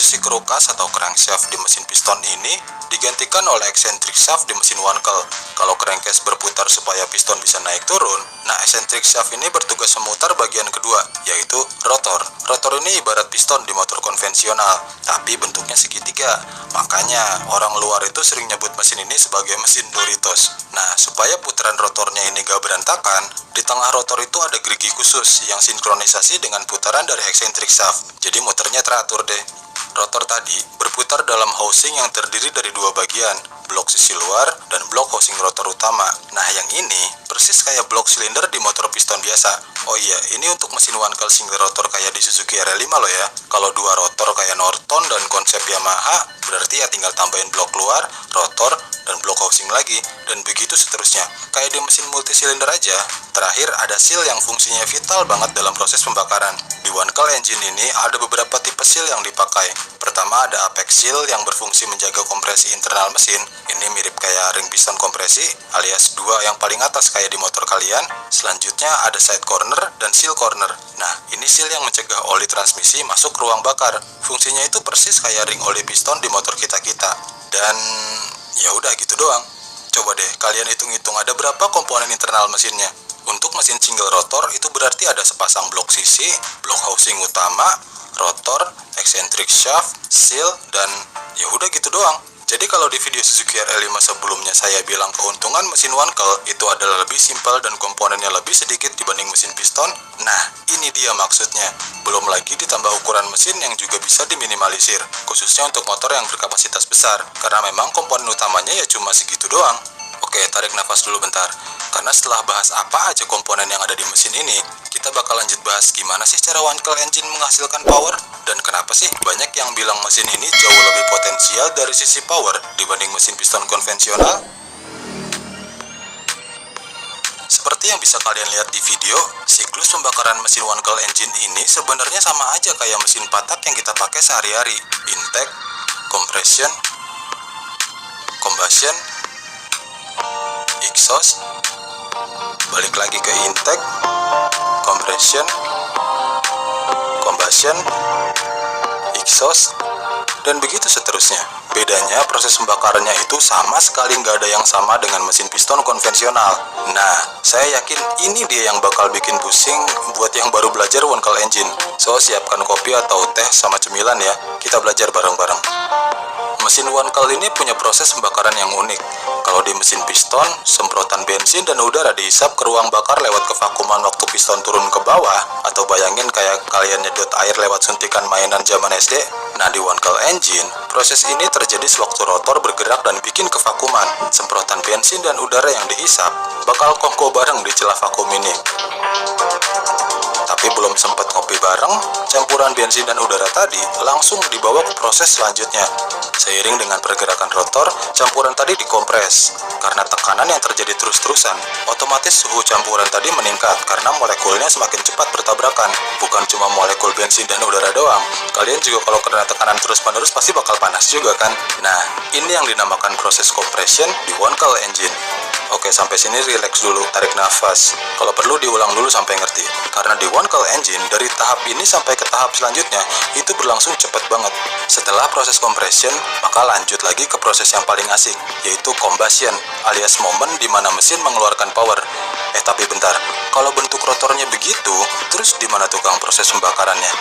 Posisi kerukas atau crankshaft di mesin piston ini digantikan oleh eccentric shaft di mesin one-call. Kalau crankcase berputar supaya piston bisa naik turun, nah eccentric shaft ini bertugas memutar bagian kedua, yaitu rotor. Rotor ini ibarat piston di motor konvensional, tapi bentuknya segitiga. Makanya orang luar itu sering nyebut mesin ini sebagai mesin Doritos. Nah, supaya putaran rotornya ini gak berantakan, di tengah rotor itu ada gerigi khusus yang sinkronisasi dengan putaran dari eccentric shaft. Jadi muternya teratur deh. Rotor tadi berputar dalam housing yang terdiri dari dua bagian, blok sisi luar dan blok housing rotor utama. Nah, yang ini persis kayak blok silinder di motor piston biasa. Oh iya, ini untuk mesin one-call single rotor kayak di Suzuki RL5 loh ya. Kalau dua rotor kayak Norton dan konsep Yamaha, berarti ya tinggal tambahin blok luar, rotor, dan blok housing lagi, dan begitu seterusnya. Kayak di mesin multisilinder aja. Terakhir ada seal yang fungsinya vital banget dalam proses pembakaran. Di one-call engine ini ada beberapa tipe seal yang dipakai. Pertama ada apex seal yang berfungsi menjaga kompresi internal mesin. Ini mirip kayak ring piston kompresi alias dua yang paling atas kayak di motor kalian. Selanjutnya ada side corner dan seal corner. Nah, ini seal yang mencegah oli transmisi masuk ke ruang bakar. Fungsinya itu persis kayak ring oli piston di motor kita-kita. Dan ya udah gitu doang. Coba deh kalian hitung-hitung ada berapa komponen internal mesinnya. Untuk mesin single rotor itu berarti ada sepasang blok sisi, blok housing utama, rotor, eccentric shaft, seal, dan ya udah gitu doang. Jadi kalau di video Suzuki RL5 sebelumnya saya bilang keuntungan mesin one-call itu adalah lebih simpel dan komponennya lebih sedikit dibanding mesin piston, nah ini dia maksudnya. Belum lagi ditambah ukuran mesin yang juga bisa diminimalisir, khususnya untuk motor yang berkapasitas besar, karena memang komponen utamanya ya cuma segitu doang. Oke, tarik nafas dulu bentar. Karena setelah bahas apa aja komponen yang ada di mesin ini, kita bakal lanjut bahas gimana sih cara one-call engine menghasilkan power, dan kenapa sih banyak yang bilang mesin ini jauh lebih potensial dari sisi power dibanding mesin piston konvensional. Seperti yang bisa kalian lihat di video, siklus pembakaran mesin one-call engine ini sebenarnya sama aja kayak mesin patak yang kita pakai sehari-hari. Intake, compression, combustion, exhaust, balik lagi ke intake, compression, combustion, exhaust, dan begitu seterusnya. Bedanya proses pembakarannya itu sama sekali nggak ada yang sama dengan mesin piston konvensional. Nah, saya yakin ini dia yang bakal bikin pusing buat yang baru belajar one-call engine. So, siapkan kopi atau teh sama cemilan ya, kita belajar bareng-bareng. Mesin one-call ini punya proses pembakaran yang unik. Kalau di mesin piston, semprotan bensin dan udara dihisap ke ruang bakar lewat kevakuman waktu piston turun ke bawah, atau bayangin kayak kalian nyedot air lewat suntikan mainan zaman SD. Nah, di one-call engine, proses ini terjadi sewaktu rotor bergerak dan bikin kevakuman. Semprotan bensin dan udara yang dihisap bakal kongko bareng di celah vakum ini. Tapi belum sempat ngopi bareng, campuran bensin dan udara tadi langsung dibawa ke proses selanjutnya. Seiring dengan pergerakan rotor, campuran tadi dikompres. Karena tekanan yang terjadi terus-terusan, otomatis suhu campuran tadi meningkat karena molekulnya semakin cepat bertabrakan. Bukan cuma molekul bensin dan udara doang, kalian juga kalau kena tekanan terus-menerus pasti bakal panas juga kan? Nah, ini yang dinamakan proses compression di one-call engine. Oke, sampai sini relax dulu, tarik nafas. Kalau perlu diulang dulu sampai ngerti. Karena di one-call engine, dari tahap ini sampai ke tahap selanjutnya, itu berlangsung cepat banget. Setelah proses compression, maka lanjut lagi ke proses yang paling asik, yaitu combustion, alias momen di mana mesin mengeluarkan power. Tapi bentar, kalau bentuk rotornya begitu, terus di mana tukang proses pembakarannya?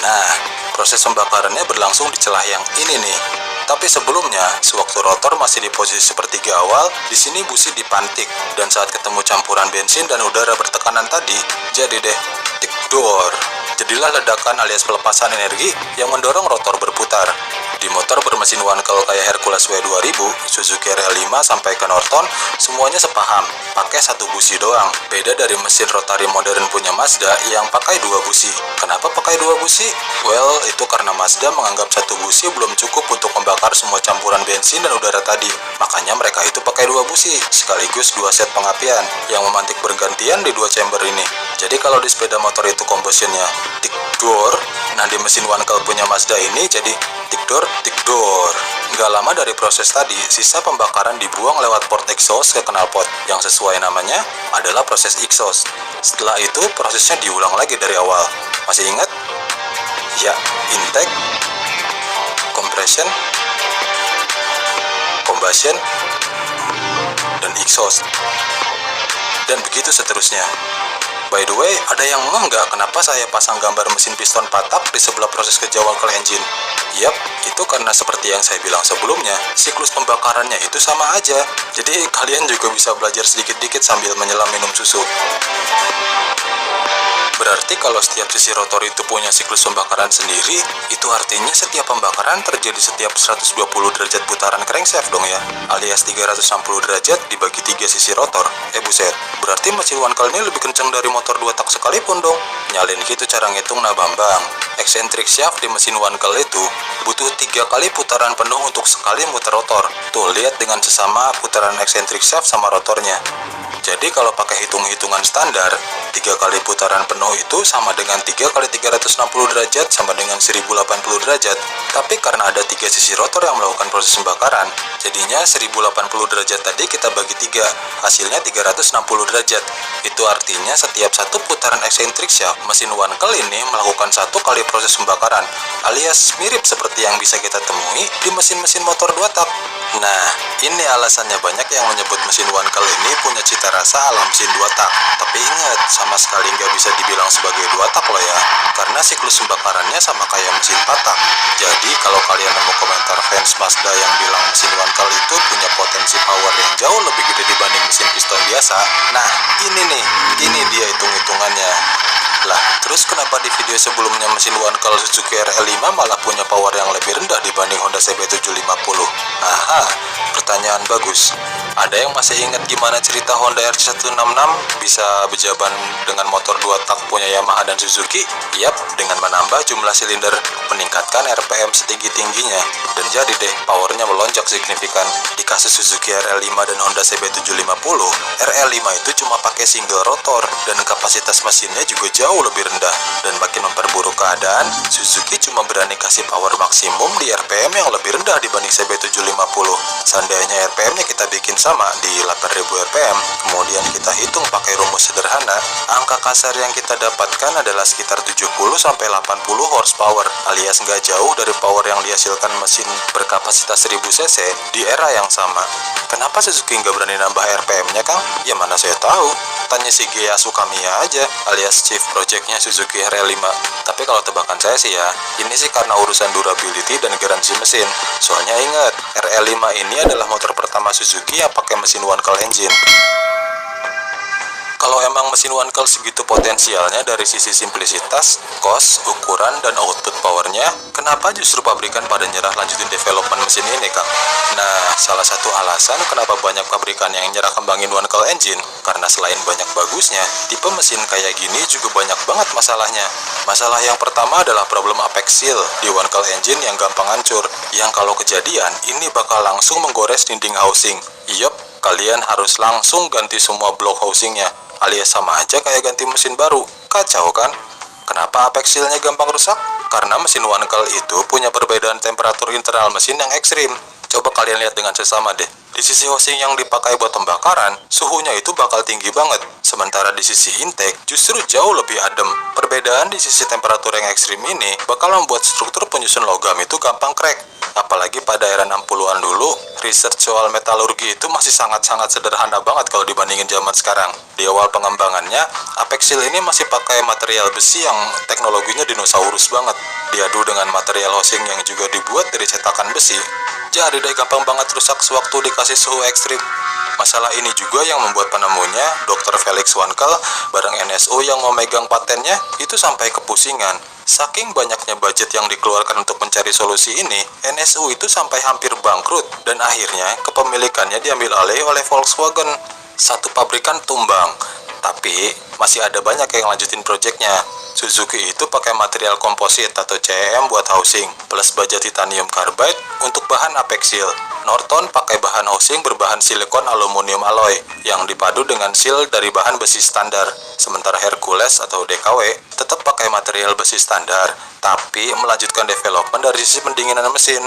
Nah, proses pembakarannya berlangsung di celah yang ini nih. Tapi sebelumnya, sewaktu rotor masih di posisi sepertiga awal, di sini busi dipantik, dan saat ketemu campuran bensin dan udara bertekanan tadi, jadi deh, tick door. Jadilah ledakan alias pelepasan energi yang mendorong rotor berputar. Di motor bermesin one-call kayak Hercules W2000, Suzuki RL5 sampai ke Norton, semuanya sepaham, pakai satu busi doang. Beda dari mesin rotari modern punya Mazda yang pakai dua busi. Kenapa pakai dua busi? Well, itu karena Mazda menganggap satu busi belum cukup untuk membakar semua campuran bensin dan udara tadi. Makanya mereka itu pakai dua busi, sekaligus dua set pengapian, yang memantik bergantian di dua chamber ini. Jadi kalau di sepeda motor itu combustionnya tick door, nah di mesin one-call punya Mazda ini jadi tick door, tick door. Nggak lama dari proses tadi, sisa pembakaran dibuang lewat port exhaust ke knalpot, yang sesuai namanya adalah proses exhaust. Setelah itu, prosesnya diulang lagi dari awal. Masih ingat? Ya, intake, compression, combustion, dan exhaust, dan begitu seterusnya. By the way, ada yang nggak kenapa saya pasang gambar mesin piston patah di sebelah proses kerja Wankel engine? Yap, itu karena seperti yang saya bilang sebelumnya, siklus pembakarannya itu sama aja. Jadi kalian juga bisa belajar sedikit-dikit sambil menyelam minum susu. Berarti kalau setiap sisi rotor itu punya siklus pembakaran sendiri, itu artinya setiap pembakaran terjadi setiap 120 derajat putaran crankshaft dong ya, alias 360 derajat dibagi 3 sisi rotor. Buset, berarti mesin Wankel ini lebih kencang dari motor 2 tak sekalipun dong. Nyalin gitu cara ngitung nah Bambang. Eccentric shaft di mesin Wankel itu butuh 3 kali putaran penuh untuk sekali muter rotor. Tuh, lihat dengan sesama putaran eccentric shaft sama rotornya. Jadi kalau pakai hitung-hitungan standar, 3 kali putaran penuh itu sama dengan 3 kali 360 derajat sama dengan 1080 derajat. Tapi karena ada 3 sisi rotor yang melakukan proses pembakaran, jadinya 1080 derajat tadi kita bagi 3, hasilnya 360 derajat. Itu artinya setiap satu putaran eccentric shaft mesin Wankel ini melakukan 1 kali proses pembakaran, alias mirip seperti yang bisa kita temui di mesin-mesin motor 2 tak. Nah, ini alasannya banyak yang menyebut mesin Wankel ini punya cita rasa ala mesin 2 tak. Tapi ingat, sama sekali nggak bisa dibilang sebagai 2 tak loh ya, karena siklus pembakarannya sama kayak mesin 4 tak. Jadi kalau kalian nemu komentar fans Mazda yang bilang mesin Wankel itu punya potensi power yang jauh lebih gede dibanding mesin piston biasa, nah ini dia hitung-hitungannya. Lah, terus kenapa di video sebelumnya mesin Wankel Suzuki RL5 malah punya power yang lebih rendah dibanding Honda CB750? Aha, pertanyaan bagus. Ada yang masih ingat gimana cerita Honda RC166 bisa berjaban dengan motor 2 tak punya Yamaha dan Suzuki? Yap, dengan menambah jumlah silinder, meningkatkan RPM setinggi-tingginya, dan jadi deh powernya melonjak signifikan. Di kasus Suzuki RL5 dan Honda CB750, RL5 itu cuma pakai single rotor, dan kapasitas mesinnya juga jauh lebih rendah. Dan makin memperburuk keadaan, Suzuki cuma berani kasih power maksimum di RPM yang lebih rendah dibanding CB750. Seandainya RPM-nya kita bikin sama di 8000 RPM, kemudian kita hitung pakai rumus sederhana, angka kasar yang kita dapatkan adalah sekitar 70-80 horsepower, alias nggak jauh dari power yang dihasilkan mesin berkapasitas 1000 cc di era yang sama. Kenapa Suzuki nggak berani nambah RPM-nya, Kang? Ya mana saya tahu. Tanya si Gea Sukamiya aja, alias Chief Project-nya Suzuki RL5. Tapi kalau tebakan saya sih ya, ini sih karena urusan durability dan garansi mesin. Soalnya ingat, RL5 ini adalah motor pertama Suzuki yang pakai mesin Wankel engine. Kalau emang mesin Wankel segitu potensialnya dari sisi simplicitas, cost, ukuran, dan output powernya, kenapa justru pabrikan pada nyerah lanjutin development mesin ini, Kang? Nah, salah satu alasan kenapa banyak pabrikan yang nyerah kembangin Wankel engine, karena selain banyak bagusnya, tipe mesin kayak gini juga banyak banget masalahnya. Masalah yang pertama adalah problem apex seal di Wankel engine yang gampang hancur, yang kalau kejadian, ini bakal langsung menggores dinding housing. Yup, kalian harus langsung ganti semua blok housingnya, alias sama aja kayak ganti mesin baru. Kacau kan? Kenapa apex seal-nya gampang rusak? Karena mesin Wankel itu punya perbedaan temperatur internal mesin yang ekstrim. Coba kalian lihat dengan sesama deh. Di sisi housing yang dipakai buat pembakaran, suhunya itu bakal tinggi banget. Sementara di sisi intake, justru jauh lebih adem. Perbedaan di sisi temperatur yang ekstrim ini bakal membuat struktur penyusun logam itu gampang crack. Apalagi pada era 60-an dulu, research soal metalurgi itu masih sangat-sangat sederhana banget kalau dibandingin zaman sekarang. Di awal pengembangannya, apex seal ini masih pakai material besi yang teknologinya dinosaurus banget. Diadu dengan material housing yang juga dibuat dari cetakan besi, jadi deh gampang banget rusak sewaktu dikasih suhu ekstrim. Masalah ini juga yang membuat penemunya, Dr. Felix Wankel, bareng NSU yang memegang patennya, itu sampai kepusingan. Saking banyaknya budget yang dikeluarkan untuk mencari solusi ini, NSU itu sampai hampir bangkrut, dan akhirnya kepemilikannya diambil alih oleh Volkswagen. Satu pabrikan tumbang, tapi masih ada banyak yang lanjutin proyeknya. Suzuki itu pakai material komposit atau CEM buat housing, plus baja titanium carbide untuk bahan apex seal. Norton pakai bahan housing berbahan silikon aluminium alloy yang dipadu dengan seal dari bahan besi standar. Sementara Hercules atau DKW tetap pakai material besi standar, tapi melanjutkan development dari sisi pendinginan mesin.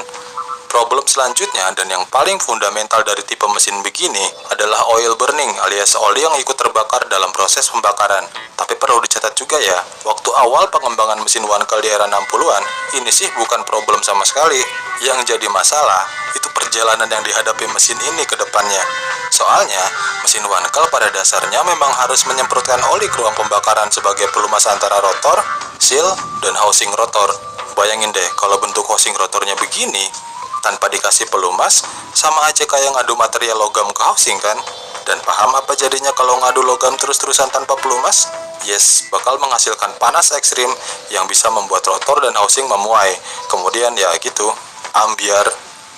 Problem selanjutnya dan yang paling fundamental dari tipe mesin begini adalah oil burning alias oli yang ikut terbakar dalam proses pembakaran. Tapi perlu dicatat juga ya, waktu awal pengembangan mesin Wankel di era 60-an, ini sih bukan problem sama sekali. Yang jadi masalah, itu perjalanan yang dihadapi mesin ini ke depannya. Soalnya, mesin Wankel pada dasarnya memang harus menyemprotkan oli ke ruang pembakaran sebagai pelumas antara rotor, seal, dan housing rotor. Bayangin deh, kalau bentuk housing rotornya begini, tanpa dikasih pelumas, sama aja kayak ngadu material logam ke housing kan? Dan paham apa jadinya kalau ngadu logam terus-terusan tanpa pelumas? Yes, bakal menghasilkan panas ekstrim yang bisa membuat rotor dan housing memuai. Kemudian ya gitu, ambiar.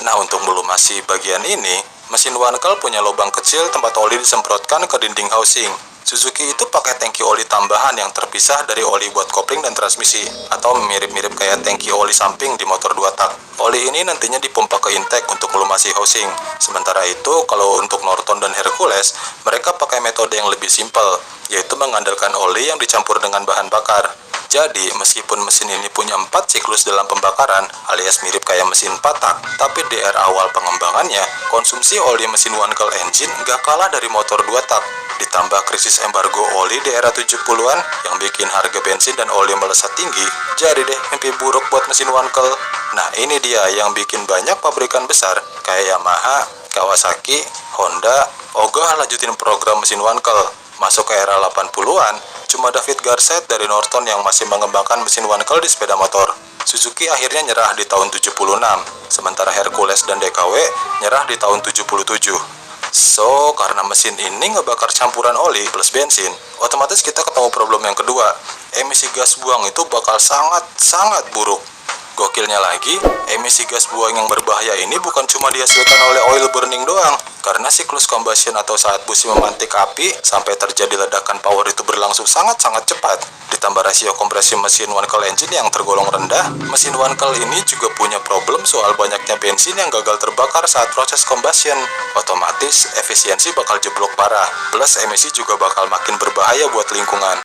Nah, untuk melumasi bagian ini, mesin Wankel punya lubang kecil tempat oli disemprotkan ke dinding housing. Suzuki itu pakai tangki oli tambahan yang terpisah dari oli buat kopling dan transmisi, atau mirip-mirip kayak tangki oli samping di motor 2 tak. Oli ini nantinya dipompa ke intake untuk melumasi housing. Sementara itu, kalau untuk Norton dan Hercules, mereka pakai metode yang lebih simpel, yaitu mengandalkan oli yang dicampur dengan bahan bakar. Jadi, meskipun mesin ini punya 4 siklus dalam pembakaran, alias mirip kayak mesin 4 tak, tapi di era awal pengembangannya, konsumsi oli mesin Wankel engine nggak kalah dari motor 2 tak. Ditambah krisis embargo oli di era 70-an yang bikin harga bensin dan oli melesat tinggi, jadi deh mimpi buruk buat mesin Wankel. Nah, ini dia yang bikin banyak pabrikan besar kayak Yamaha, Kawasaki, Honda, ogah lanjutin program mesin Wankel. Masuk ke era 80-an, cuma David Garrett dari Norton yang masih mengembangkan mesin Wankel di sepeda motor. Suzuki akhirnya nyerah di tahun 76, sementara Hercules dan DKW nyerah di tahun 77. So, karena mesin ini ngebakar campuran oli plus bensin, otomatis kita ketemu problem yang kedua. Emisi gas buang itu bakal sangat buruk. Gokilnya lagi, emisi gas buang yang berbahaya ini bukan cuma dihasilkan oleh oil burning doang. Karena siklus combustion atau saat busi memantik api sampai terjadi ledakan power itu berlangsung sangat cepat. Ditambah rasio kompresi mesin Wankel engine yang tergolong rendah, mesin Wankel ini juga punya problem soal banyaknya bensin yang gagal terbakar saat proses combustion. Otomatis efisiensi bakal jeblok parah, plus emisi juga bakal makin berbahaya buat lingkungan.